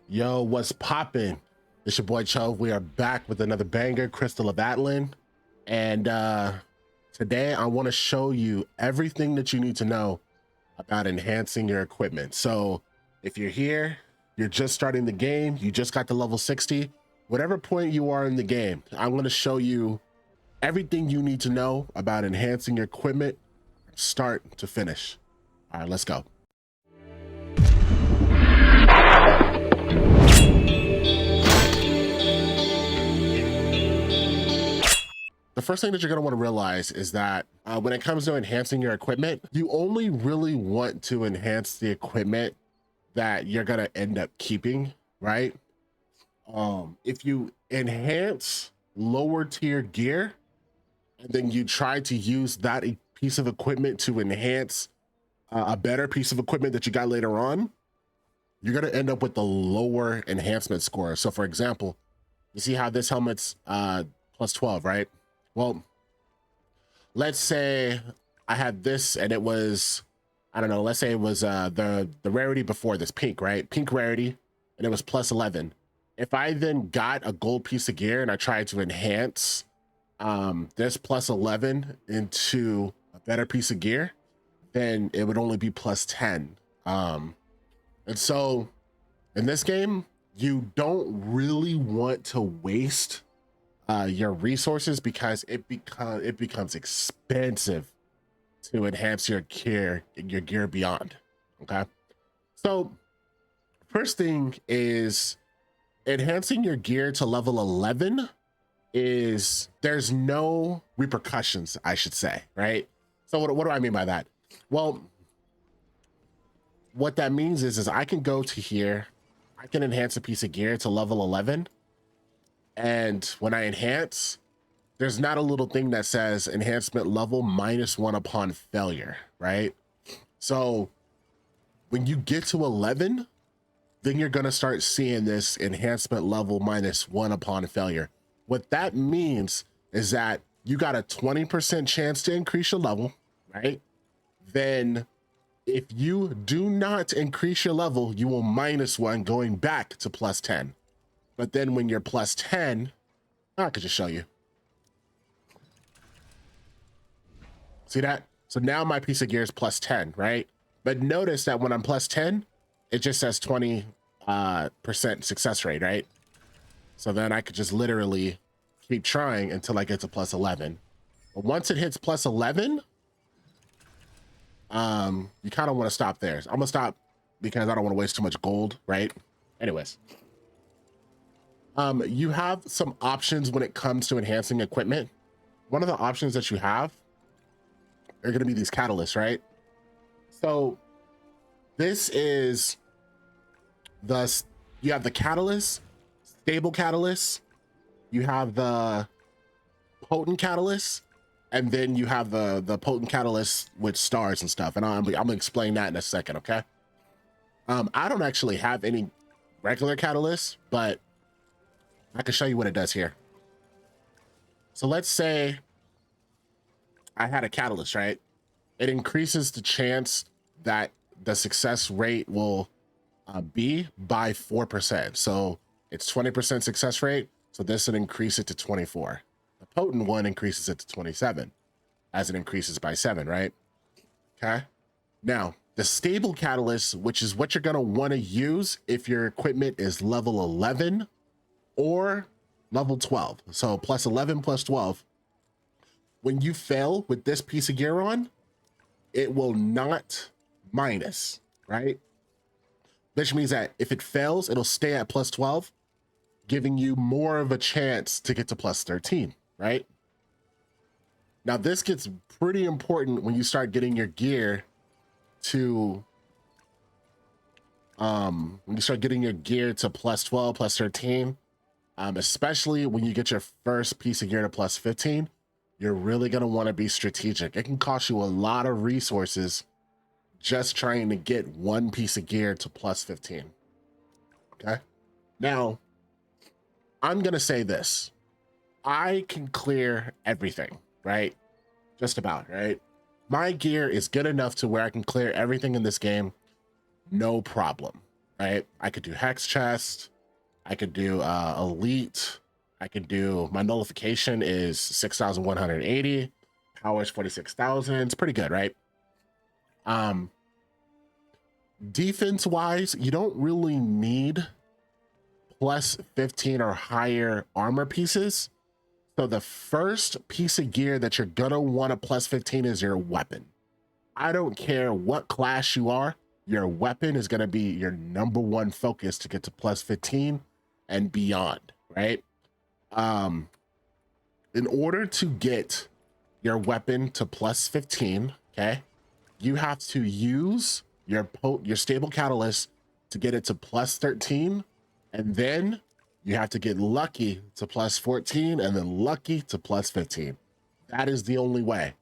Yo, what's poppin'? It's your boy Chove. We are back with another banger, Crystal of Atlan. And today I want to show you everything that you need to know about enhancing your equipment. So if you're here, you're just starting the game, you just got to level 60, whatever point you are in the game, I'm going to show you everything you need to know about enhancing your equipment, start to finish. All right, let's go. The first thing that you're going to want to realize is that when it comes to enhancing your equipment, you only really want to enhance the equipment that you're going to end up keeping, right? If you enhance lower tier gear and then you try to use that piece of equipment to enhance a better piece of equipment that you got later on, you're going to end up with the lower enhancement score. So for example, you see how this helmet's plus 12, right? Well, let's say I had this and it was, I don't know, let's say it was the rarity before this, pink, right? Pink rarity, and it was plus 11. If I then got a gold piece of gear and I tried to enhance this plus 11 into a better piece of gear, then it would only be plus 10. And so in this game, you don't really want to waste your resources because it becomes expensive to enhance your gear beyond. Okay, so first thing is enhancing your gear to level 11 is there's no repercussions, I should say, right? So what do I mean by that? Well, what that means is I can go to here, I can enhance a piece of gear to level 11, and when I enhance, there's not a little thing that says enhancement level -1 upon failure, right? So when you get to 11, then you're gonna start seeing this enhancement level -1 upon failure. What that means is that you got a 20% chance to increase your level, right? Then if you do not increase your level, you will -1 going back to plus 10. But then when you're plus 10, I could just show you. See that? So now my piece of gear is plus 10, right? But notice that when I'm plus 10, it just says 20% success rate, right? So then I could just literally keep trying until I get to plus 11. But once it hits plus 11, you kind of want to stop there. So I'm gonna stop because I don't want to waste too much gold, right? Anyways. You have some options when it comes to enhancing equipment. One of the options that you have are going to be these catalysts, right? So this is you have the catalyst, stable catalyst, you have the potent catalyst, and then you have the potent catalyst with stars and stuff. And I'm gonna explain that in a second, okay? I don't actually have any regular catalysts, but I can show you what it does here. So let's say I had a catalyst, right? It increases the chance that the success rate will be by 4%. So it's 20% success rate. So this would increase it to 24. The potent one increases it to 27 as it increases by 7, right? Okay. Now, the stable catalyst, which is what you're going to want to use if your equipment is level 11 or level 12. So plus 11 plus 12. When you fail with this piece of gear on, it will not minus, right? Which means that if it fails, it'll stay at plus 12, giving you more of a chance to get to plus 13, right? Now this gets pretty important when you start getting your gear to plus 12, plus 13. Especially when you get your first piece of gear to plus 15, you're really going to want to be strategic. It can cost you a lot of resources just trying to get one piece of gear to plus 15. Okay. Now, I'm going to say this. I can clear everything, right? Just about, right? My gear is good enough to where I can clear everything in this game. No problem. right? I could do hex chest. I could do elite. I could do, my nullification is 6,180. Power is 46,000. It's pretty good, right? Defense wise, you don't really need plus 15 or higher armor pieces. So the first piece of gear that you're gonna want a plus 15 is your weapon. I don't care what class you are, your weapon is gonna be your number one focus to get to plus 15 and beyond, right? In order to get your weapon to plus 15, okay, you have to use your stable catalyst to get it to plus 13, and then you have to get lucky to plus 14, and then lucky to plus 15. That is the only way.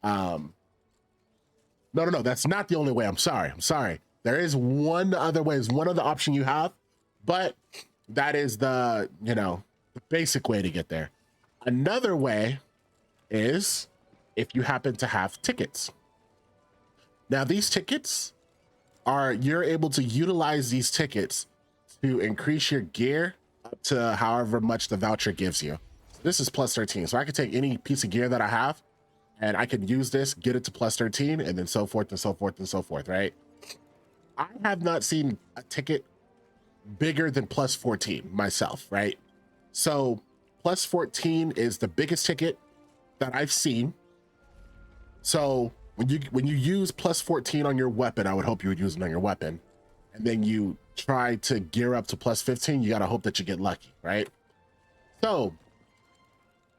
No, that's not the only way. I'm sorry. There is one other way, is one other option you have, but that is the, the basic way to get there. Another way is if you happen to have tickets. Now, these tickets you're able to utilize these tickets to increase your gear up to however much the voucher gives you. This is plus 13. So I can take any piece of gear that I have and I can use this, get it to plus 13, and then so forth and so forth and so forth, right? I have not seen a ticket bigger than plus 14 myself, right? So plus 14 is the biggest ticket that I've seen. So when you use plus 14 on your weapon, I would hope you would use it on your weapon, and then you try to gear up to plus 15, you gotta hope that you get lucky, right? So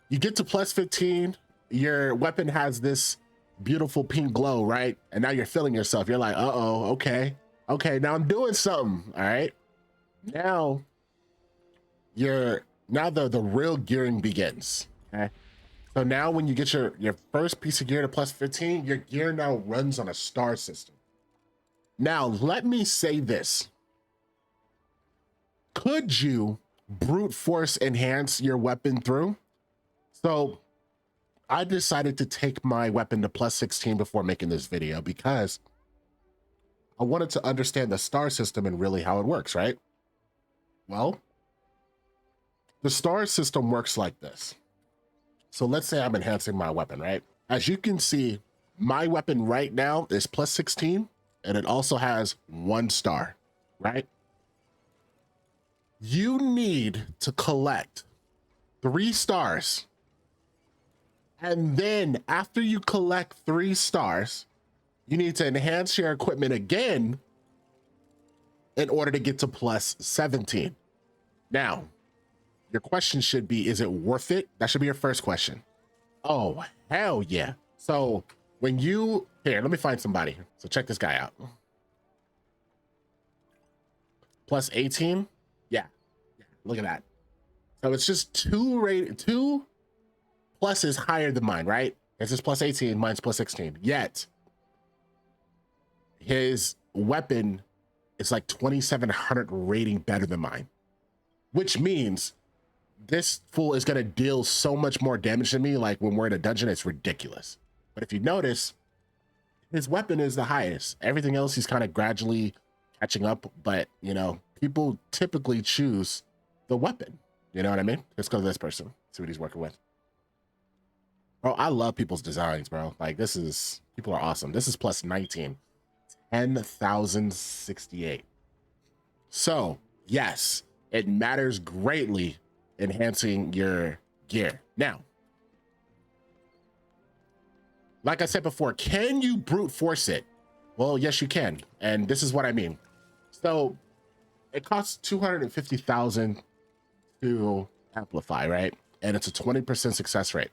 you get to plus 15, your weapon has this beautiful pink glow, right? And now you're feeling yourself. You're like, uh-oh, okay, now I'm doing something, all right? Now the real gearing begins, okay? So now when you get your first piece of gear to plus 15, your gear now runs on a star system. Now, let me say this. Could you brute force enhance your weapon through? So I decided to take my weapon to plus 16 before making this video because I wanted to understand the star system and really how it works, right? Well, the star system works like this. So let's say I'm enhancing my weapon, right? As you can see, my weapon right now is plus 16, and it also has 1 star, right? You need to collect 3 stars. And then after you collect 3 stars, you need to enhance your equipment again in order to get to plus 17. Now, your question should be, is it worth it? That should be your first question. Oh, hell yeah. So when here, let me find somebody. So check this guy out. Plus 18. Yeah. Look at that. So it's just 2 pluses higher than mine, right? This is plus 18, mine's plus 16. Yet his weapon is like 2,700 rating better than mine, which means this fool is going to deal so much more damage to me. Like when we're in a dungeon, it's ridiculous. But if you notice, his weapon is the highest. Everything else he's kind of gradually catching up, but people typically choose the weapon. You know what I mean? Let's go to this person, see what he's working with. Bro, I love people's designs, bro. Like people are awesome. This is plus 19, 10,068. So yes, it matters greatly enhancing your gear. Now, like I said before, can you brute force it? Well, yes, you can. And this is what I mean. So it costs 250,000 to amplify, right? And it's a 20% success rate.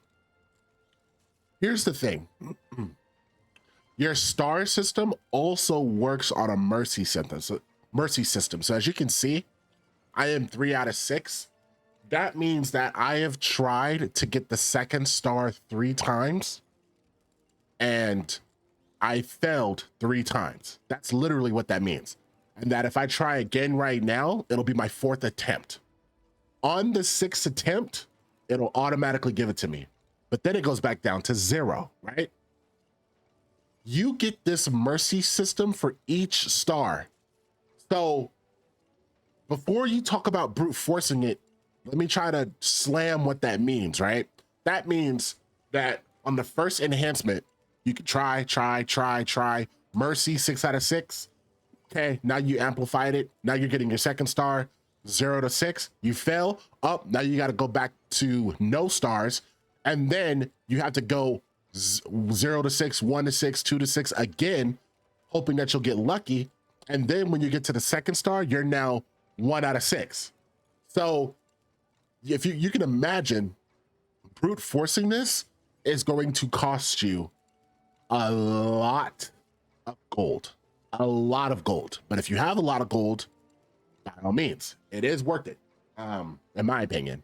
Here's the thing. Your star system also works on a mercy system. So as you can see, I am 3 out of 6. That means that I have tried to get the 2nd star 3 times and I failed 3 times. That's literally what that means. And that if I try again right now, it'll be my 4th attempt. On the 6th attempt, it'll automatically give it to me. But then it goes back down to 0, right? You get this mercy system for each star. So before you talk about brute forcing it, let me try to slam what that means, right? That means that on the first enhancement, you could try. Mercy, 6 out of 6. Okay, now you amplified it. Now you're getting your second star, 0 to 6. You fail, up. Now you got to go back to no stars. And then you have to go 0 to 6, 1 to 6, 2 to 6 again, hoping that you'll get lucky. And then when you get to the second star, you're now 1 out of 6. So if you can imagine, brute forcing this is going to cost you a lot of gold. A lot of gold. But if you have a lot of gold, by all means, it is worth it, in my opinion.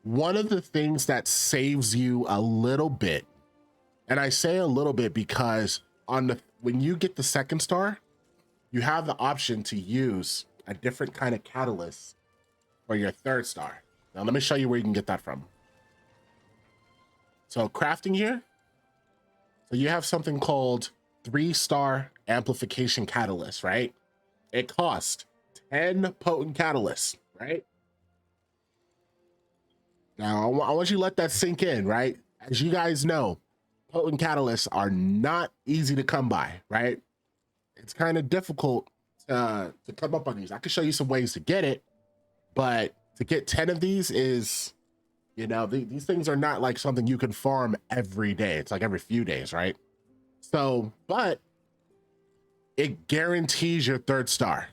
One of the things that saves you a little bit, and I say a little bit because when you get the second star, you have the option to use a different kind of catalyst for your third star. Now let me show you where you can get that from. So crafting here, so you have something called 3-star amplification catalyst, right? It costs 10 potent catalysts, right? Now I want you to let that sink in, right? As you guys know, potent catalysts are not easy to come by, right? It's kind of difficult to come up on these. I can show you some ways to get it, but to get 10 of these is, you know, these things are not like something you can farm every day. It's like every few days, right? So, but it guarantees your third star.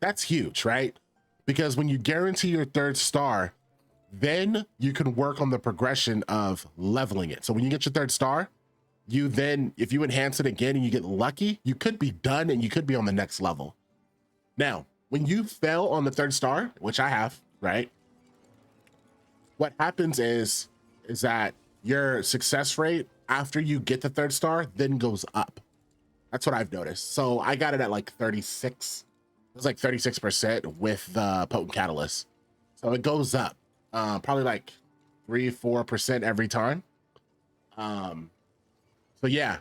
That's huge, right? Because when you guarantee your third star, then you can work on the progression of leveling it. So when you get your third star, you then, if you enhance it again and you get lucky, you could be done and you could be on the next level. Now, when you fail on the third star, which I have, right? What happens is that your success rate after you get the third star then goes up. That's what I've noticed. So I got it at like 36. It was like 36% with the potent catalyst. So it goes up probably like 3-4% every time. So yeah,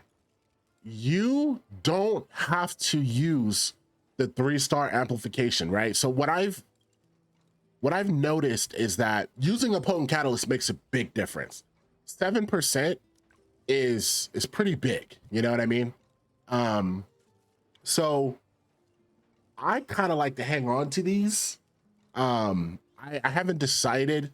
you don't have to use the 3-star amplification, right? So what I've noticed is that using a potent catalyst makes a big difference. 7% is pretty big, you know what I mean? So I kind of like to hang on to these. I haven't decided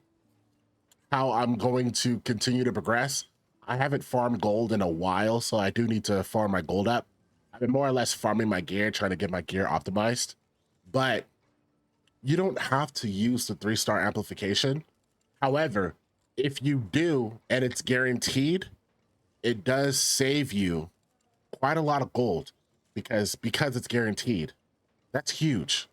how I'm going to continue to progress. I haven't farmed gold in a while, so I do need to farm my gold up. I've been more or less farming my gear, trying to get my gear optimized, but you don't have to use the 3-star amplification. However, if you do and it's guaranteed, it does save you quite a lot of gold because it's guaranteed. That's huge.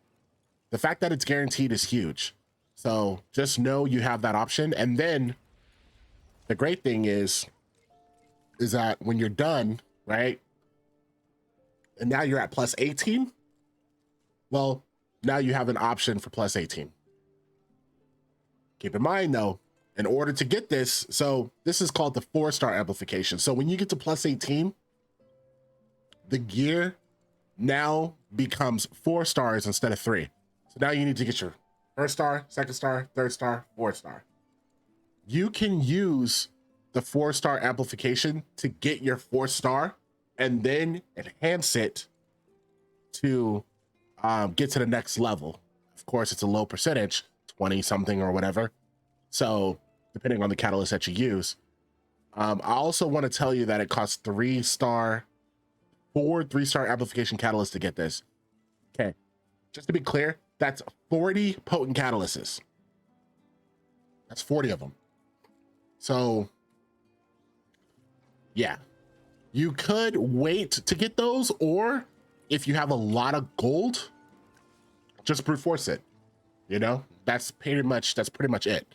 The fact that it's guaranteed is huge. So just know you have that option. And then the great thing is that when you're done, right? And now you're at plus 18. Well, now you have an option for plus 18. Keep in mind though, in order to get this, so this is called the 4-star amplification. So when you get to plus 18, the gear now becomes 4 stars instead of 3. So now you need to get your first star, second star, third star, fourth star. You can use the 4-star amplification to get your 4th star and then enhance it to get to the next level. Of course, it's a low percentage, 20 something or whatever. So depending on the catalyst that you use. I also want to tell you that it costs 4 3-star amplification catalysts to get this. Okay, just to be clear, that's 40 potent catalysts. That's 40 of them. So yeah, you could wait to get those, or if you have a lot of gold, just brute force it. You know, that's pretty much it.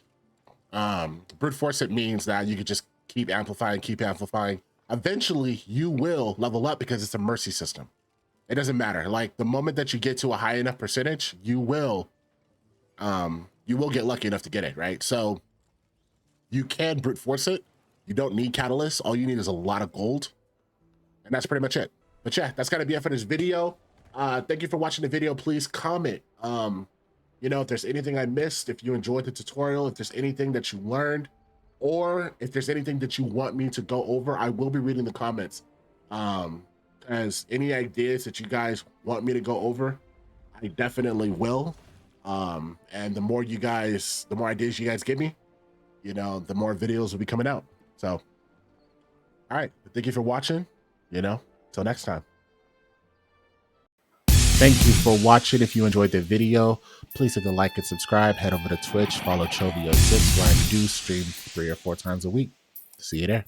Brute force it means that you could just keep amplifying. Eventually you will level up because it's a mercy system. It doesn't matter. Like the moment that you get to a high enough percentage, you will get lucky enough to get it, right? So you can brute force it. You don't need catalysts. All you need is a lot of gold. And that's pretty much it. But yeah, that's gotta be it for this video. Thank you for watching the video. Please comment You know, if there's anything I missed, if you enjoyed the tutorial, if there's anything that you learned, or if there's anything that you want me to go over, I will be reading the comments. As any ideas that you guys want me to go over, I definitely will. And the more ideas you guys give me, you know, the more videos will be coming out. So, all right, thank you for watching, you know, till next time. Thank you for watching. If you enjoyed the video, please hit the like and subscribe. Head over to Twitch, follow Chovio6, where I do stream 3 or 4 times a week. See you there.